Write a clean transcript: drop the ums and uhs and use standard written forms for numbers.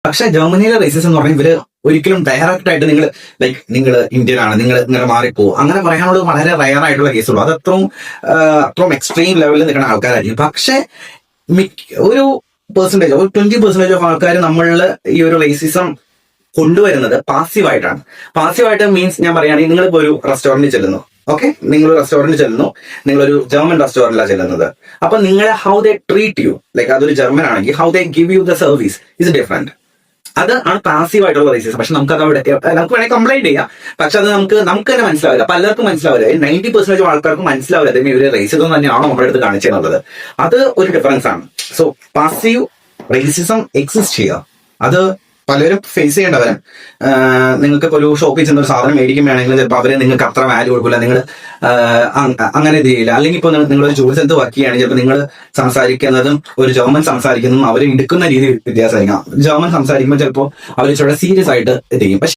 പക്ഷെ ജർമ്മനിയിലെ റേസിസം എന്ന് പറഞ്ഞാൽ ഇവര് ഒരിക്കലും ഡയറക്റ്റ് ആയിട്ട് നിങ്ങൾ ഇന്ത്യൻ ആണ്, നിങ്ങൾ ഇങ്ങനെ മാറിപ്പോ അങ്ങനെ പറയാനുള്ളത് വളരെ റയർ ആയിട്ടുള്ള കേസുള്ളൂ. അത് അത്രയും എക്സ്ട്രീം ലെവലിൽ നിൽക്കുന്ന ആൾക്കാരായിരിക്കും. പക്ഷെ ഒരു പെർസെന്റേജ്, ഒരു 20% ഓഫ് ആൾക്കാർ നമ്മളിൽ ഈ ഒരു റേസിസം കൊണ്ടുവരുന്നത് പാസീവായിട്ടാണ്. പാസീവായിട്ട് മീൻസ് ഞാൻ പറയുകയാണെങ്കിൽ നിങ്ങളിപ്പോ ഒരു റെസ്റ്റോറന്റിൽ ചെല്ലുന്നു, ഓക്കെ, നിങ്ങൾ റെസ്റ്റോറന്റിൽ ചെല്ലുന്നു, നിങ്ങളൊരു ജർമ്മൻ റെസ്റ്റോറന്റിലാണ് ചെല്ലുന്നത്. അപ്പൊ നിങ്ങളെ how they treat U, like അതൊരു ജർമ്മൻ ആണെങ്കിൽ how they give you the service is different. അത് ആണ് പാസീവ് ആയിട്ടുള്ള റേസിസം. പക്ഷെ നമുക്ക് അവിടെ നമുക്ക് വേണമെങ്കിൽ കംപ്ലൈന്റ് ചെയ്യാം, പക്ഷെ അത് നമുക്ക് തന്നെ മനസ്സിലാവില്ല, പലർക്കും മനസ്സിലാവില്ല. 90% ആൾക്കാർക്ക് മനസ്സിലാവില്ല അതിന് ഇവര് റേസിസം തന്നെയാണോ നമ്മുടെ അടുത്ത് കാണിച്ചെന്നുള്ളത്. അത് ഒരു ഡിഫറൻസ് ആണ്. സോ പാസീവ് റേസിസം എക്സിസ്റ്റ് ചെയ്യുക, അത് പലരും ഫേസ് ചെയ്യേണ്ടവരും. നിങ്ങൾക്ക് ഇപ്പോൾ ഒരു ഷോപ്പിൽ ചെന്ന ഒരു സാധനം മേടിക്കുമ്പോഴാണെങ്കിൽ ചിലപ്പോൾ അവരെ നിങ്ങൾക്ക് അത്ര വാല്യൂ കൊടുക്കില്ല, നിങ്ങൾ അങ്ങനെ ഇത് ചെയ്യില്ല. അല്ലെങ്കിൽ ഇപ്പോൾ നിങ്ങളൊരു ജോലി സ്ഥലത്ത് വർക്ക് ചെയ്യുകയാണെങ്കിൽ ചിലപ്പോൾ നിങ്ങൾ സംസാരിക്കുന്നതും ഒരു ജർമ്മൻ സംസാരിക്കുന്നതും അവർ എടുക്കുന്ന രീതി വ്യത്യാസമായിരിക്കാം. ജർമ്മൻ സംസാരിക്കുമ്പോൾ ചിലപ്പോൾ അവർ ഇച്ചിരി സീരിയസ് ആയിട്ട് ഇത് ചെയ്യും. പക്ഷെ